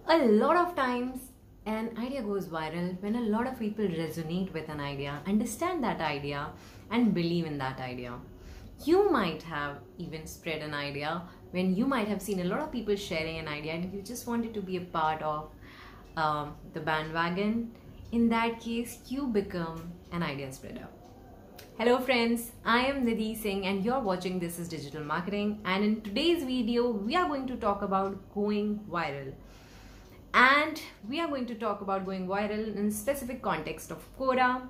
A lot of times, an idea goes viral when a lot of people resonate with an idea, understand that idea, and believe in that idea. You might have even spread an idea when you might have seen a lot of people sharing an idea and you just wanted to be a part of the bandwagon. In that case, you become an idea spreader. Hello friends, I am Nidhi Singh and you're watching This is Digital Marketing, and in today's video we are going to talk about going viral. And we are going to talk about going viral in specific context of Quora.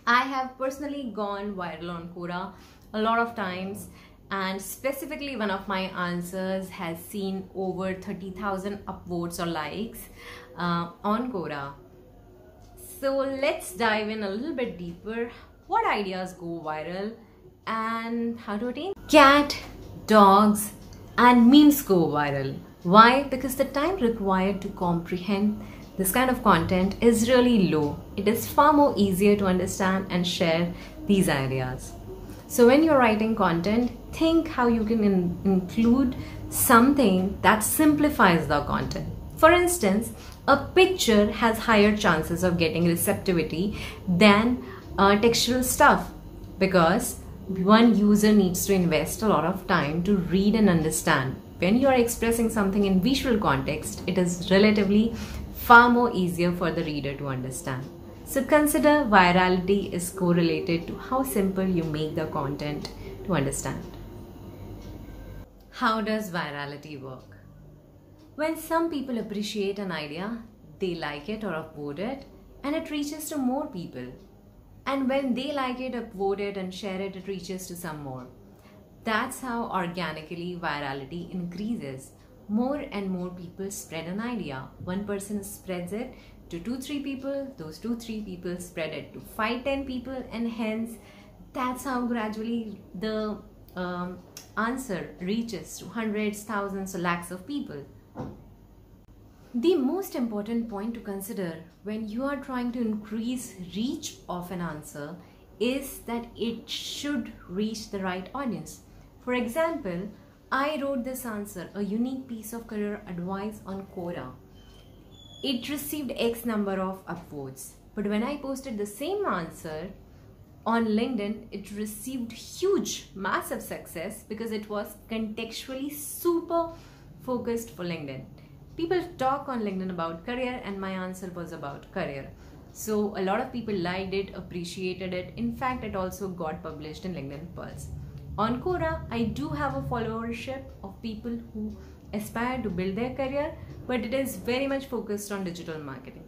I have personally gone viral on Quora a lot of times, and specifically one of my answers has seen over 30,000 upvotes or likes on Quora. So let's dive in a little bit deeper. What ideas go viral and how to attain? Cat, dogs, and memes go viral. Why? Because the time required to comprehend this kind of content is really low. It is far more easier to understand and share these ideas. So when you're writing content, think how you can include something that simplifies the content. For instance, a picture has higher chances of getting receptivity than textual stuff, because one user needs to invest a lot of time to read and understand. When you are expressing something in visual context, it is relatively far more easier for the reader to understand. So consider virality is correlated to how simple you make the content to understand. How does virality work? When some people appreciate an idea, they like it or upvote it, and it reaches to more people. And when they like it, upvote it, and share it, it reaches to some more. That's how organically virality increases. More and more people spread an idea. One person spreads it to 2-3 people, those 2-3 people spread it to 5-10 people, and hence that's how gradually the answer reaches to hundreds, thousands, or lakhs of people. The most important point to consider when you are trying to increase reach of an answer is that it should reach the right audience. For example, I wrote this answer, a unique piece of career advice on Quora. It received X number of upvotes. But when I posted the same answer on LinkedIn, it received huge, massive success because it was contextually super focused for LinkedIn. People talk on LinkedIn about career, and my answer was about career. So a lot of people liked it, appreciated it. In fact, it also got published in LinkedIn Pulse. On Quora, I do have a followership of people who aspire to build their career, but it is very much focused on digital marketing.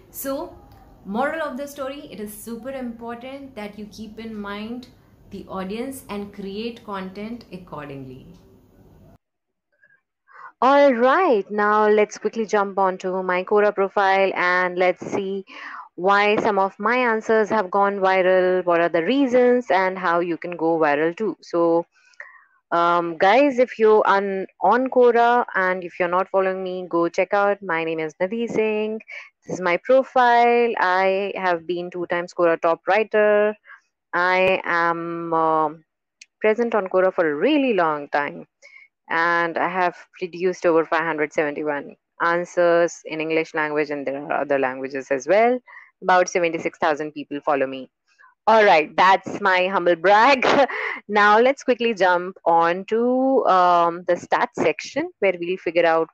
So, moral of the story, it is super important that you keep in mind the audience and create content accordingly. All right, now let's quickly jump onto my Quora profile and let's see why some of my answers have gone viral, what are the reasons, and how you can go viral too. So, guys, if you are on Quora and if you're not following me, go check out. My name is Nidhi Singh. This is my profile. I have been 2 times Quora top writer. I am present on Quora for a really long time, and I have produced over 571 answers in English language, and there are other languages as well. About 76,000 people follow me. All right, that's my humble brag. Now let's quickly jump on to the stats section where we'll figure out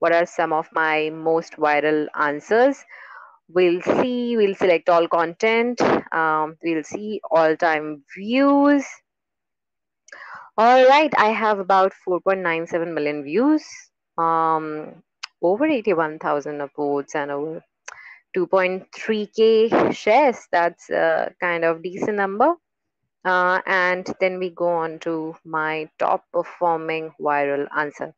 what are some of my most viral answers. We'll select all content, we'll see all time views. All right, I have about 4.97 million views, over 81,000 upvotes, and over 2.3k shares. That's a kind of decent number. And then we go on to my top performing viral answer.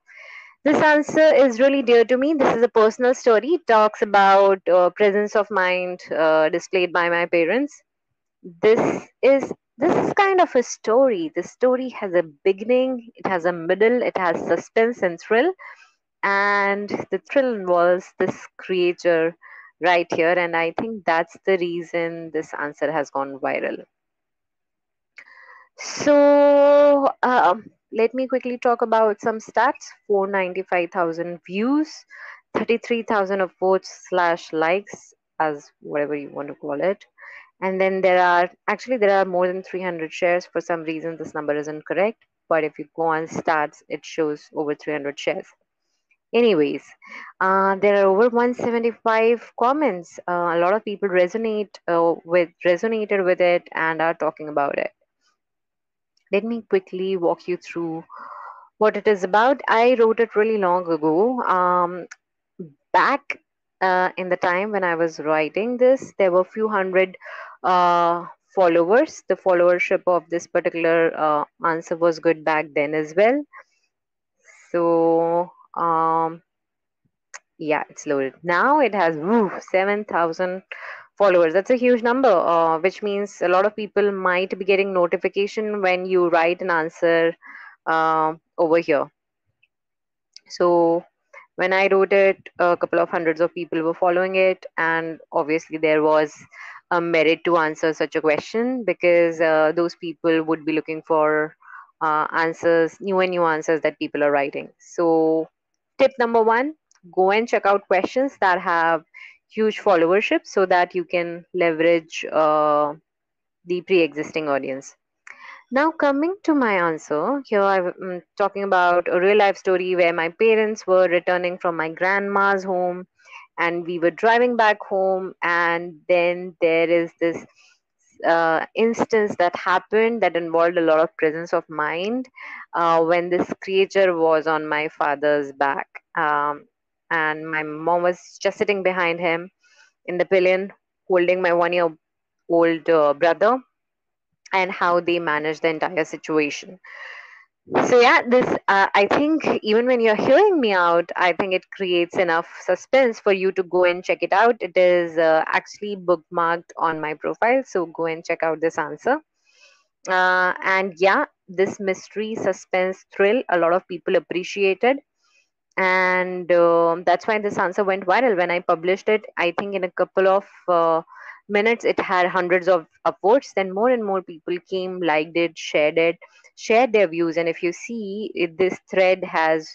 This answer is really dear to me. This is a personal story. It talks about presence of mind displayed by my parents. This is kind of a story. The story has a beginning, it has a middle, it has suspense and thrill, and the thrill involves this creature right here, and I think that's the reason this answer has gone viral. So let me quickly talk about some stats. 495,000 views, 33,000 of votes slash likes, as whatever you want to call it. And then there are more than 300 shares. For some reason, this number isn't correct. But if you go on stats, it shows over 300 shares. Anyways, there are over 175 comments. A lot of people resonated with it and are talking about it. Let me quickly walk you through what it is about. I wrote it really long ago. Back in the time when I was writing this, there were few hundred followers. The followership of this particular answer was good back then as well. So, yeah, it's loaded. Now it has 7,000 followers. That's a huge number, which means a lot of people might be getting notification when you write an answer over here. So when I wrote it, a couple of hundreds of people were following it, and obviously there was a merit to answer such a question because those people would be looking for answers, new answers that people are writing. So, tip number one, go and check out questions that have huge followership so that you can leverage the pre existing audience. Now, coming to my answer, here I'm talking about a real life story where my parents were returning from my grandma's home and we were driving back home. And then there is this instance that happened that involved a lot of presence of mind when this creature was on my father's back. And my mom was just sitting behind him in the pillion, holding my 1 year old brother, and how they managed the entire situation. So yeah, this I think even when you're hearing me out, I think it creates enough suspense for you to go and check it out. It is actually bookmarked on my profile, so go and check out this answer. And yeah, this mystery, suspense, thrill, a lot of people appreciated, and that's why this answer went viral. When I published it, I think in a couple of minutes it had hundreds of upvotes. Then more and more people came, liked it, shared their views. And if you see this thread has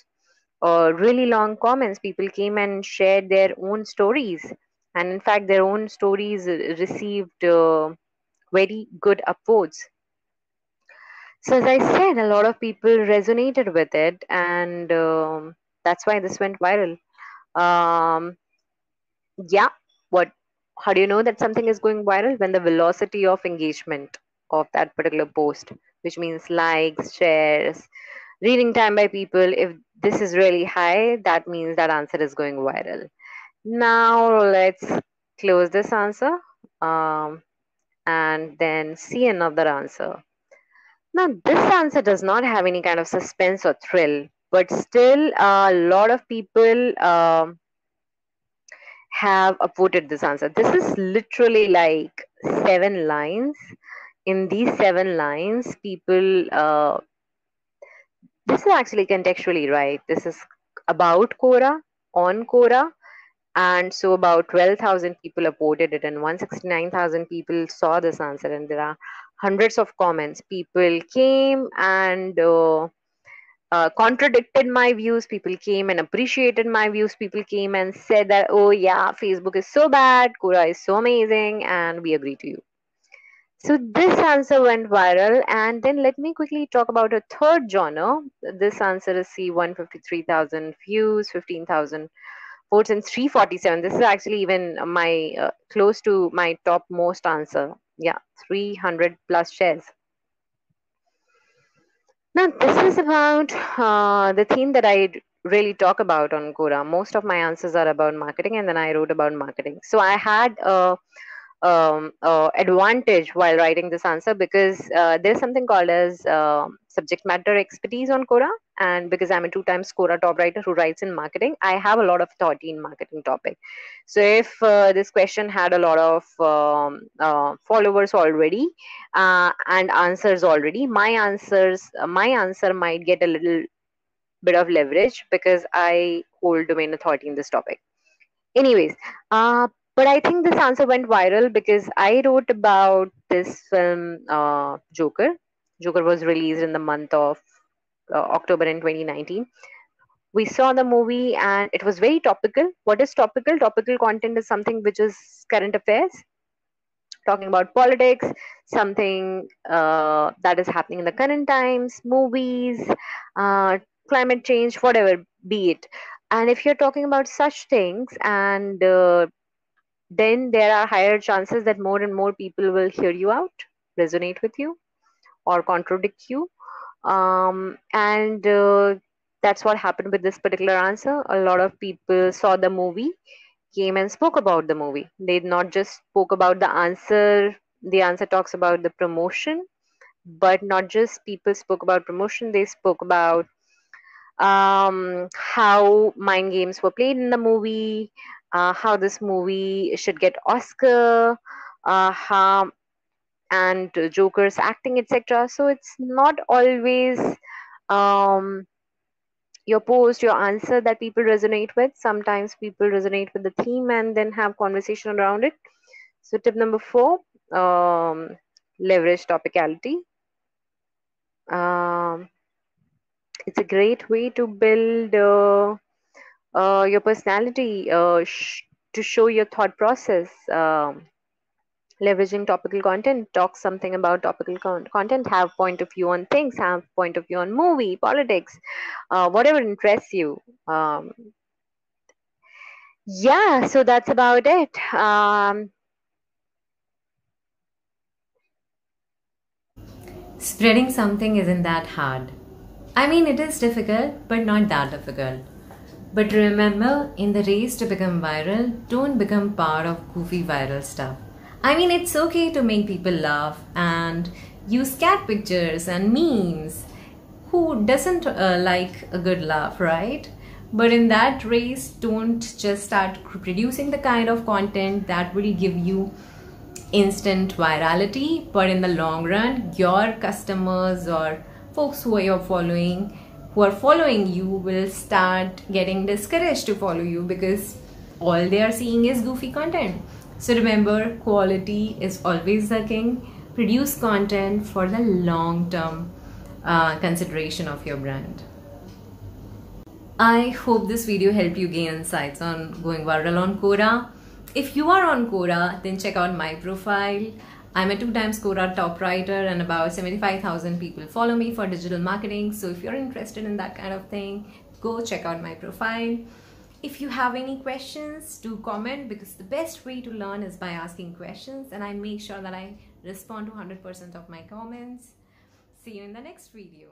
really long comments. People came and shared their own stories, and in fact their own stories received very good upvotes. So, as I said, a lot of people resonated with it, and that's why this went viral. Um, yeah, what? How do you know that something is going viral? When the velocity of engagement of that particular post, which means likes, shares, reading time by people, if this is really high, that means that answer is going viral. Now, let's close this answer and then see another answer. Now, this answer does not have any kind of suspense or thrill, but still, a lot of people have upvoted this answer. This is literally like 7 lines. In these 7 lines, people, this is actually contextually right. This is about Quora, on Quora, and so about 12,000 people upvoted it, and 169,000 people saw this answer, and there are hundreds of comments. People came and contradicted my views. People came and appreciated my views. People came and said that, oh, yeah, Facebook is so bad, Quora is so amazing, and we agree to you. So this answer went viral. And then let me quickly talk about a third genre. This answer received 153,000 views, 15,000 votes, and 347. This is actually even my close to my top most answer. Yeah, 300 plus shares. Now, this is about the theme that I really talk about on Quora. Most of my answers are about marketing, and then I wrote about marketing. So I had a advantage while writing this answer because there's something called as subject matter expertise on Quora, and because I'm a two-time Quora top writer who writes in marketing, I have a lot of authority in marketing topic. So if this question had a lot of followers already and answers already, my answer might get a little bit of leverage because I hold domain authority in this topic. Anyways, but I think this answer went viral because I wrote about this film, Joker. Joker was released in the month of October in 2019. We saw the movie and it was very topical. What is topical? Topical content is something which is current affairs, talking about politics, something that is happening in the current times, movies, uh, climate change, whatever be it. And if you're talking about such things, and then there are higher chances that more and more people will hear you out, resonate with you, or contradict you. And That's what happened with this particular answer. A lot of people saw the movie, came and spoke about the movie. They not just spoke about the answer. The answer talks about the promotion, but not just people spoke about promotion. They spoke about how mind games were played in the movie, how this movie should get Oscar, how and Joker's acting, etc. So it's not always um, your post, your answer that people resonate with. Sometimes people resonate with the theme and then have conversation around it. So tip number 4, leverage topicality. Um, it's a great way to build your personality, to show your thought process. Leveraging topical content, talk something about topical content, have point of view on things, have point of view on movie, politics, whatever interests you. Yeah, so that's about it. Spreading something isn't that hard. I mean, it is difficult, but not that difficult. But remember, in the race to become viral, don't become part of goofy viral stuff. I mean, it's okay to make people laugh and use cat pictures and memes. Who doesn't like a good laugh, right? But in that race, don't just start producing the kind of content that will give you instant virality, but in the long run, your customers or folks who are following you will start getting discouraged to follow you because all they are seeing is goofy content. So remember, quality is always the king. Produce content for the long term consideration of your brand. I hope this video helped you gain insights on going viral on Quora. If you are on Quora, then check out my profile. I'm a 2x Quora top writer and about 75,000 people follow me for digital marketing. So if you're interested in that kind of thing, go check out my profile. If you have any questions, do comment, because the best way to learn is by asking questions, and I make sure that I respond to 100% of my comments. See you in the next video.